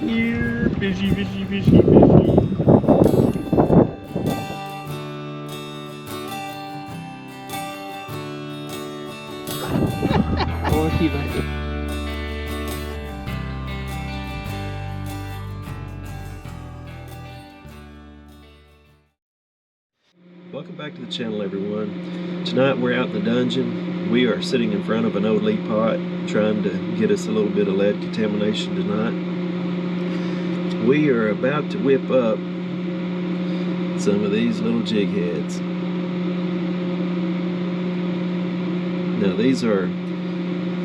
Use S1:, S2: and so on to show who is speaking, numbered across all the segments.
S1: Here, fishy, fishy, fishy, fishy.
S2: Oh, he went.
S1: Welcome back to the channel, everyone. Tonight we're out in the dungeon. We are sitting in front of an old lead pot trying to get us a little bit of lead contamination tonight. We are about to whip up some of these little jig heads. Now these are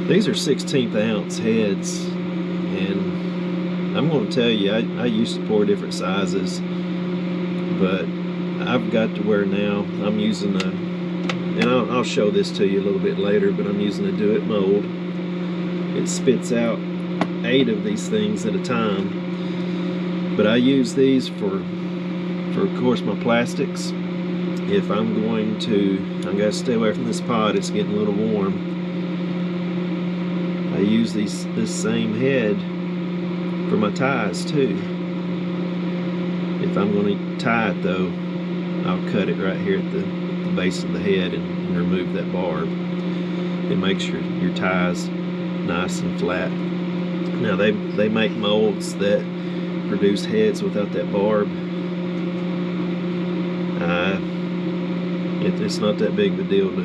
S1: 16th ounce heads, and I'm going to tell you, I used to pour different sizes, but I've got to where now I'm using and I'll show this to you a little bit later, but I'm using a do it mold. It spits out 8 of these things at a time, but I use these for of course my plastics. If I'm going to stay away from this pot, it's getting a little warm. I use this same head for my ties too. If I'm going to tie it though, I'll cut it right here at the base of the head and remove that barb. It makes your ties nice and flat. Now they make molds that produce heads without that barb. It's not that big of a deal to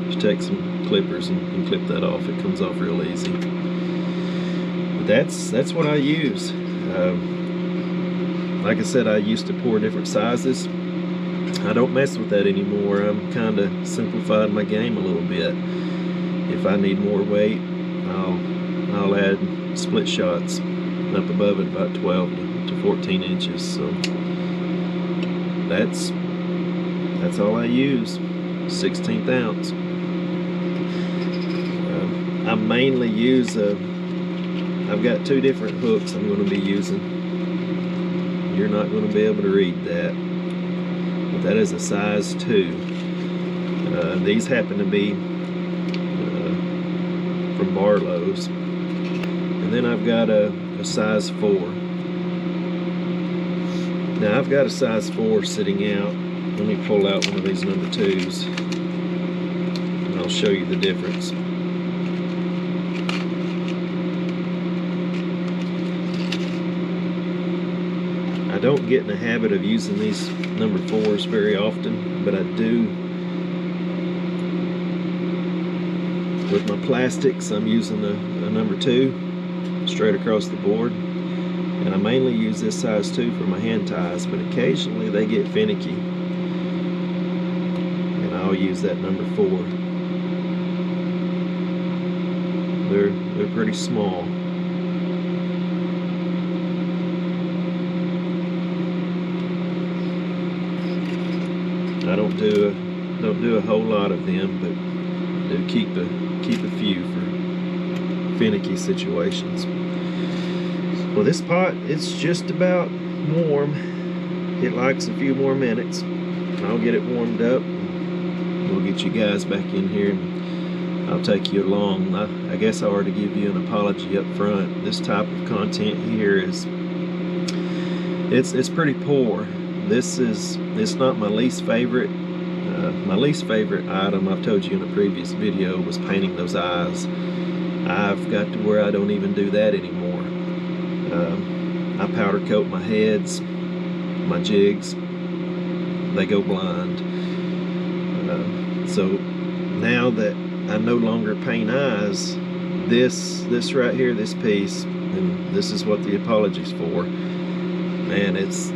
S1: just take some clippers and clip that off. It comes off real easy. But that's what I use. Like I said, I used to pour different sizes. I don't mess with that anymore. I'm kind of simplified my game a little bit. If I need more weight, I'll add split shots up above it, about 12 to 14 inches. So that's all I use, 16th ounce. I mainly use I've got 2 different hooks I'm going to be using. You're not going to be able to read that. That is a size 2. These happen to be from Barlow's. And then I've got a size 4. Now I've got a size 4 sitting out. Let me pull out one of these number 2s and I'll show you the difference. I don't get in the habit of using these number 4s very often, but I do. With my plastics, I'm using a number 2 straight across the board, and I mainly use this size 2 for my hand ties, but occasionally they get finicky and I'll use that number 4. They're pretty small. I don't do a whole lot of them, but I do keep a few for finicky situations. Well, this pot, it's just about warm. It likes a few more minutes. I'll get it warmed up. We'll get you guys back in here and I'll take you along. I guess I ought to give you an apology up front. This type of content here is it's pretty poor. It's not my least favorite. My least favorite item, I've told you in a previous video, was painting those eyes. I've got to where I don't even do that anymore. I powder coat my heads, my jigs, they go blind. So now that I no longer paint eyes, this right here, this piece, and this is what the apology's for, man, it's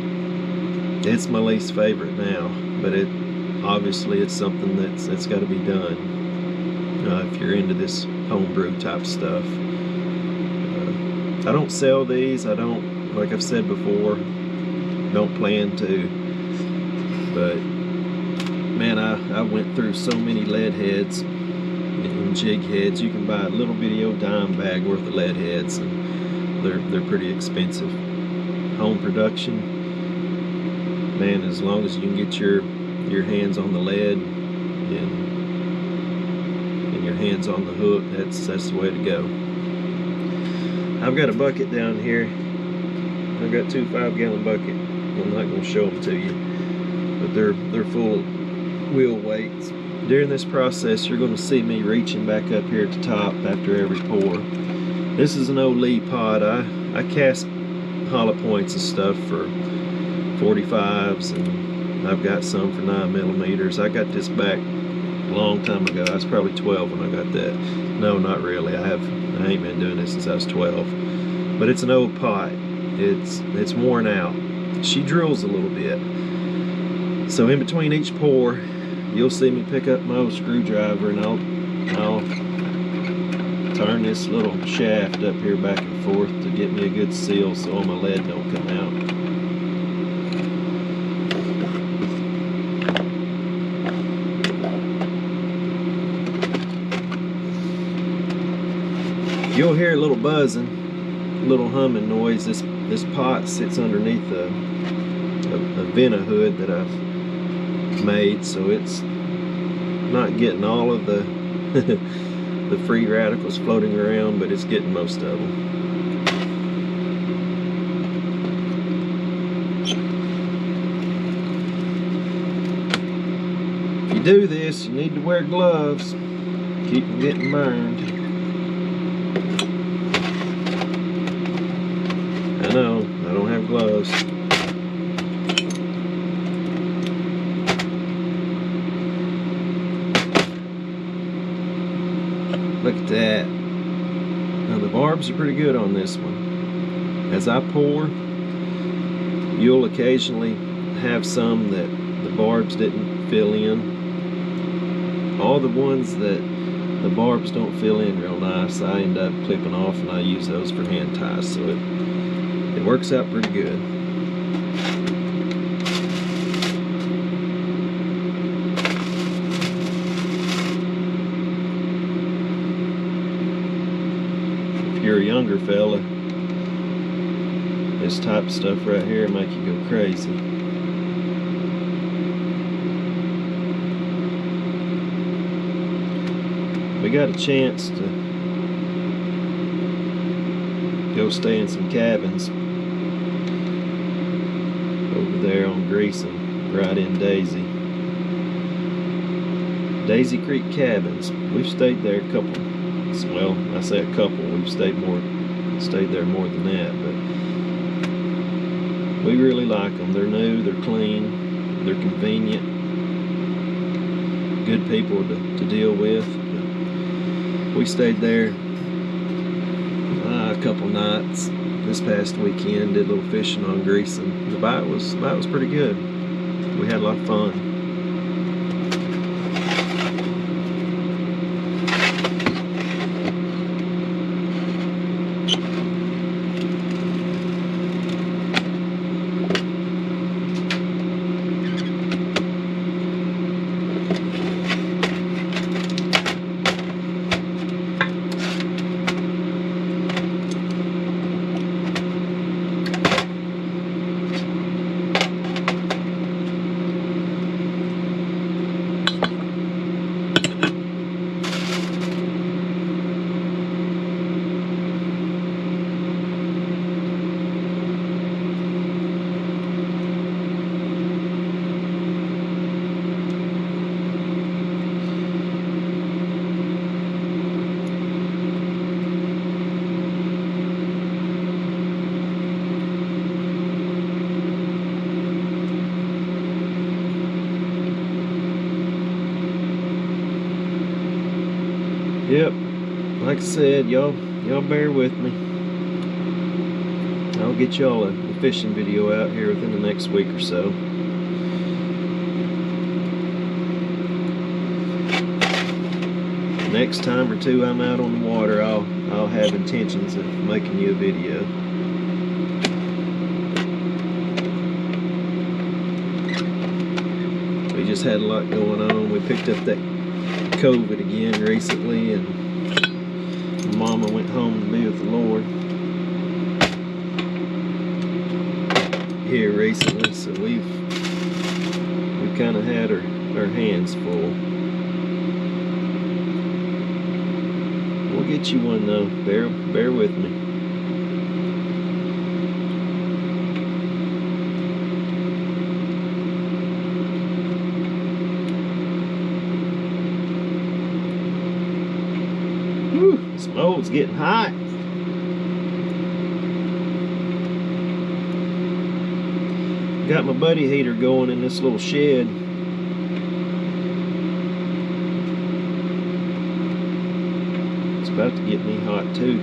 S1: my least favorite now, but obviously it's something that's got to be done if you're into this homebrew type stuff. I don't sell these. I don't, like I've said before, don't plan to, but man, I went through so many lead heads and jig heads. You can buy a little video dime bag worth of lead heads, and they're pretty expensive. Home production, man, as long as you can get your hands on the lead and your hands on the hook, that's the way to go. I've got a bucket down here. I got two 5-gallon buckets. I'm not going to show them to you, but they're full of wheel weights. During this process, you're going to see me reaching back up here at the top after every pour. This is an old Lee pot. I cast hollow points and stuff for 45s, and I've got some for 9mm. I got this back a long time ago. I was probably 12 when I got that. No, not really. I ain't been doing this since I was 12. But it's an old pot. It's worn out. She drills a little bit. So in between each pour, you'll see me pick up my old screwdriver, and I'll turn this little shaft up here back and forth to get me a good seal so all my lead don't come out. You'll hear a little buzzing, a little humming noise. This pot sits underneath a Vena hood that I've made, so it's not getting all of the the free radicals floating around, but it's getting most of them. If you do this, you need to wear gloves. Keep from getting burned. I know, I don't have gloves. Look at that. Now the barbs are pretty good on this one. As I pour, you'll occasionally have some that the barbs didn't fill in. All the ones that the barbs don't fill in real nice, I end up clipping off, and I use those for hand ties, so it works out pretty good. If you're a younger fella, this type of stuff right here make you go crazy. We got a chance to go stay in some cabins over there on Greasing, right in Daisy Creek Cabins. We've stayed there a couple, well, I say a couple, we've stayed there more than that, but we really like them. They're new, they're clean, they're convenient, good people to deal with. We stayed there a couple nights this past weekend, did a little fishing on Greasing. The bite was pretty good. We had a lot of fun. Yep, like I said, y'all bear with me. I'll get y'all a fishing video out here within the next week or so. Next time or two I'm out on the water, I'll have intentions of making you a video. We just had a lot going on. We picked up that COVID again recently, and Mama went home to be with the Lord here recently, so we've kind of had our hands full. We'll get you one though. Bear with me. This mold's getting hot. Got my buddy heater going in this little shed. It's about to get me hot too.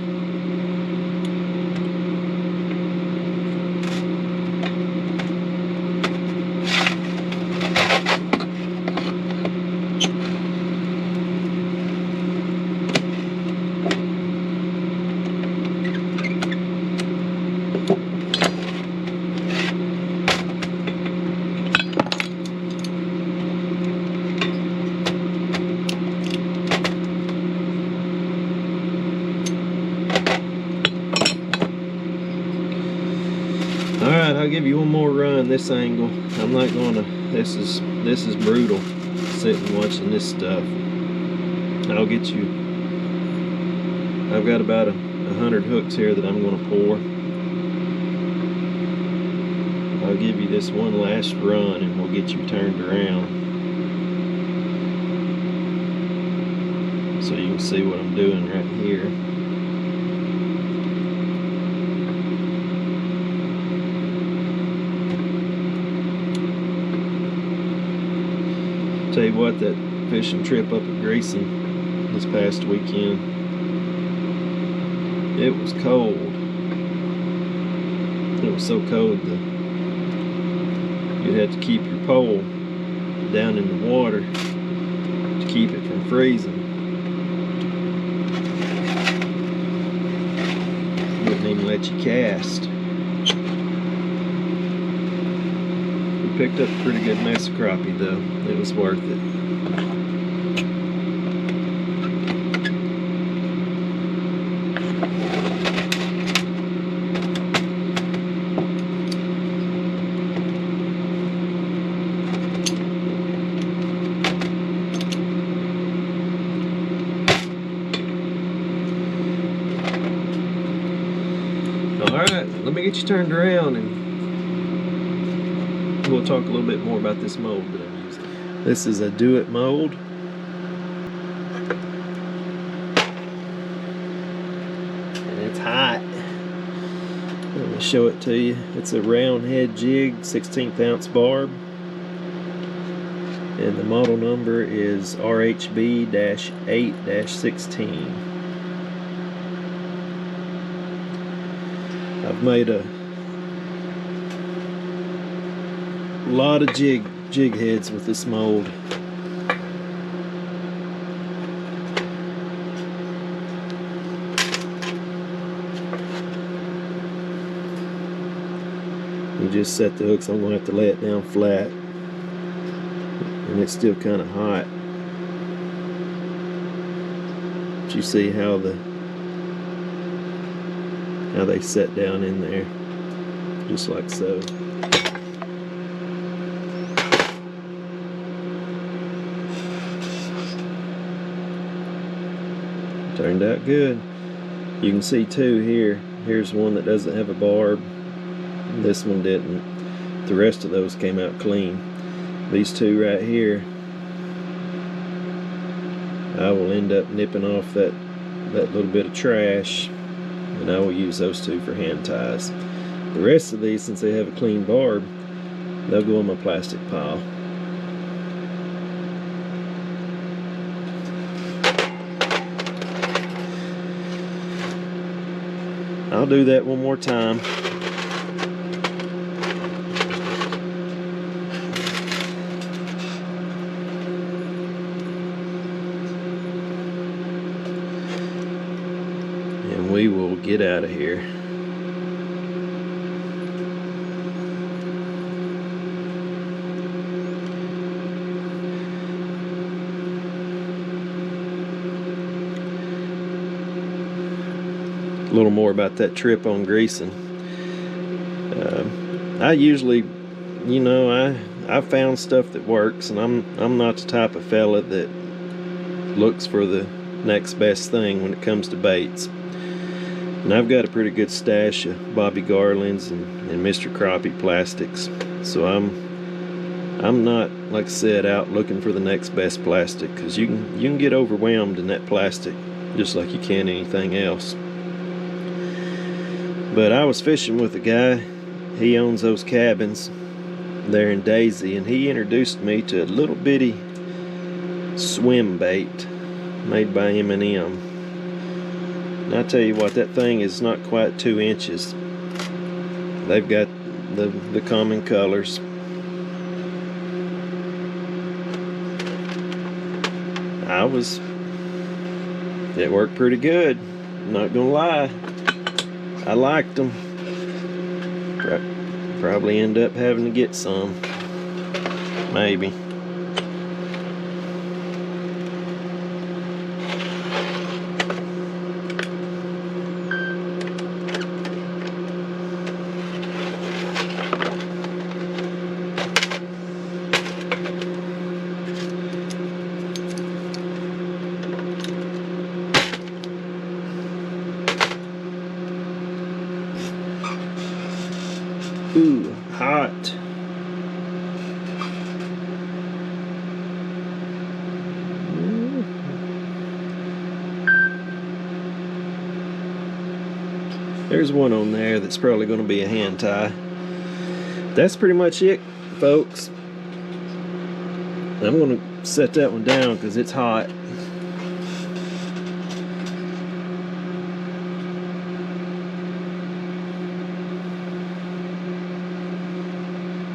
S1: Alright, I'll give you one more run this angle. I'm not gonna, this is brutal, sitting watching this stuff. I'll get you, I've got about 100 hooks here that I'm gonna pour. I'll give you this one last run and we'll get you turned around so you can see what I'm doing right here. Tell you what, that fishing trip up at Greason this past weekend, it was cold. It was so cold that you had to keep your pole down in the water to keep it from freezing. Wouldn't even let you cast. Picked up a pretty good mess of crappie though. It was worth it. Alright, let me get you turned around and we'll talk a little bit more about this mold that I'm using. This is a Do It mold. And it's hot. Let me show it to you. It's a round head jig, 16th ounce barb. And the model number is RHB-8-16. I've made a lot of jig heads with this mold. You just set the hooks. I'm going to have to lay it down flat, and it's still kind of hot. But you see how they set down in there, just like so. Turned out good. You can see two here. Here's one that doesn't have a barb. This one didn't. The rest of those came out clean. These two right here, I will end up nipping off that little bit of trash, and I will use those two for hand ties. The rest of these, since they have a clean barb, they'll go in my plastic pile. I'll do that one more time. And we will get out of here. A little more about that trip on Greason. I usually, you know, I found stuff that works, and I'm not the type of fella that looks for the next best thing when it comes to baits. And I've got a pretty good stash of Bobby Garlands and Mr. Crappie plastics, so I'm not, like I said, out looking for the next best plastic, because you can get overwhelmed in that plastic just like you can anything else. But I was fishing with a guy. He owns those cabins there in Daisy, and he introduced me to a little bitty swim bait made by M&M. And I tell you what, that thing is not quite 2 inches. They've got the common colors. It worked pretty good, not gonna lie. I liked them. Probably end up having to get some, maybe. Ooh, hot. There's one on there that's probably going to be a hand tie. That's pretty much it, folks. I'm going to set that one down because it's hot.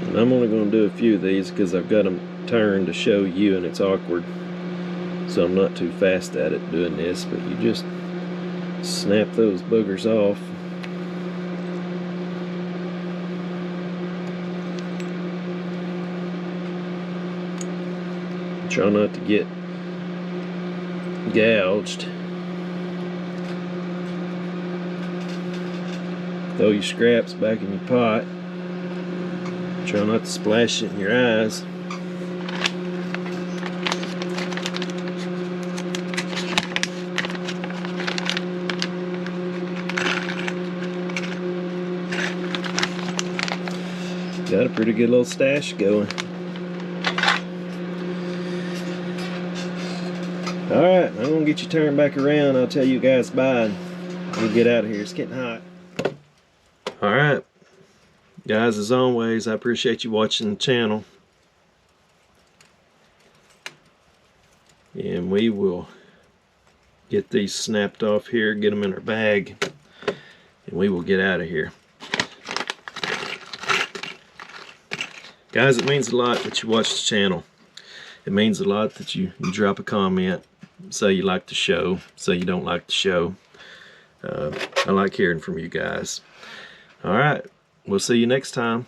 S1: And I'm only going to do a few of these because I've got them turned to show you, and it's awkward. So I'm not too fast at it doing this, but you just snap those boogers off. Try not to get gouged. Throw your scraps back in your pot. Try not to splash it in your eyes. Got a pretty good little stash going. Alright, I'm going to get you turned back around. I'll tell you guys bye. We'll get out of here. It's getting hot. Alright. Guys, as always, I appreciate you watching the channel. And we will get these snapped off here, get them in our bag, and we will get out of here. Guys, it means a lot that you watch the channel. It means a lot that you drop a comment, say you like the show, say you don't like the show. I like hearing from you guys. Alright, we'll see you next time.